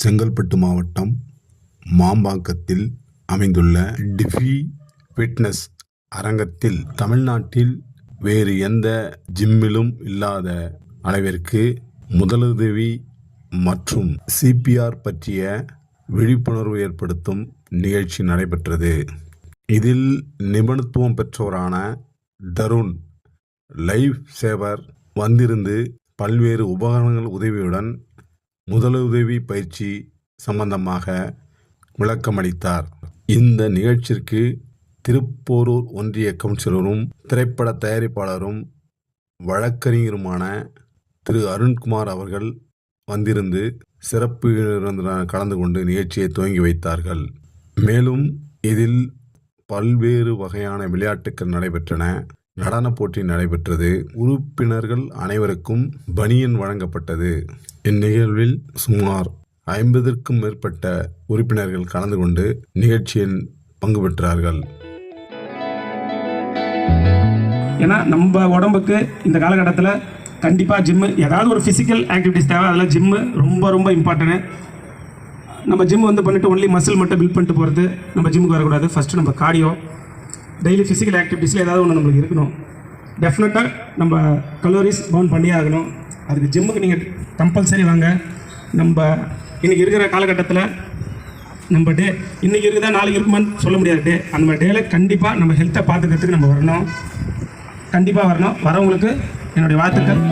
செங்கல்பட்டு மாவட்டம் மாம்பாக்கத்தில் அமைந்துள்ள டிஃபி ஃபிட்னஸ் அரங்கத்தில் தமிழ்நாட்டில் வேறு எந்த ஜிம்மிலும் இல்லாத அளவிற்கு முதலுதவி மற்றும் சிபிஆர் பற்றிய விழிப்புணர்வு ஏற்படுத்தும் நிகழ்ச்சி நடைபெற்றது. இதில் நிபுணத்துவம் பெற்றோரான தருண் லைஃப் சேவர் வந்திருந்து பல்வேறு உபகரணங்கள் உதவியுடன் முதலுதவி பயிற்சி சம்பந்தமாக விளக்கமளித்தார். இந்த நிகழ்ச்சிக்கு திருப்போரூர் ஒன்றிய கவுன்சிலரும் திரைப்பட தயாரிப்பாளரும் வழக்கறிஞருமான திரு அருண்குமார் அவர்கள் வந்திருந்து சிறப்பு விருந்தினராக கலந்து கொண்டு நிகழ்ச்சியை துவங்கி வைத்தார்கள். மேலும் இதில் பல்வேறு வகையான விளையாட்டுகள் நடைபெற்றன. நடன போட்டி நடைபெற்றது. உறுப்பினர்கள் அனைவருக்கும் பனியன் வழங்கப்பட்டது. இந்நிகழ்வில் சுமார் 50க்கும் மேற்பட்ட உறுப்பினர்கள் கலந்து கொண்டு நிகழ்ச்சியில் பங்கு பெற்றார்கள். ஏன்னா நம்ம உடம்புக்கு இந்த காலகட்டத்தில் கண்டிப்பாக ஜிம்மு ஏதாவது ஒரு ஃபிசிக்கல் ஆக்டிவிட்டிஸ் தேவை. அதில் ஜிம்மு ரொம்ப ரொம்ப இம்பார்ட்டன்ட். நம்ம ஜிம் பண்ணிட்டு ஒன்லி மசில் மட்டும் பில்ட் பண்ணிட்டு போகிறது நம்ம ஜிம்முக்கு வரக்கூடாது. ஃபஸ்ட்டு நம்ம கார்டியோ டெய்லி ஃபிசிக்கல் ஆக்டிவிட்டீஸில் ஏதாவது ஒன்று நம்மளுக்கு இருக்கணும். டெஃபினட்டாக நம்ம கலோரிஸ் பர்ன் பண்ணியே ஆகணும். அதுக்கு ஜிம்முக்கு நீங்கள் கம்பல்சரி வாங்க. நம்ம இன்றைக்கி இருக்கிற காலகட்டத்தில் நம்ம இன்றைக்கி இருக்குதா நாளைக்கு இருக்குமான்னு சொல்ல முடியாது. அந்த டேயில் கண்டிப்பாக நம்ம ஹெல்த்தை பார்த்துக்கிறதுக்கு நம்ம வரணும். கண்டிப்பாக வரணும். வரவங்களுக்கு என்னுடைய வாழ்த்துக்கள்.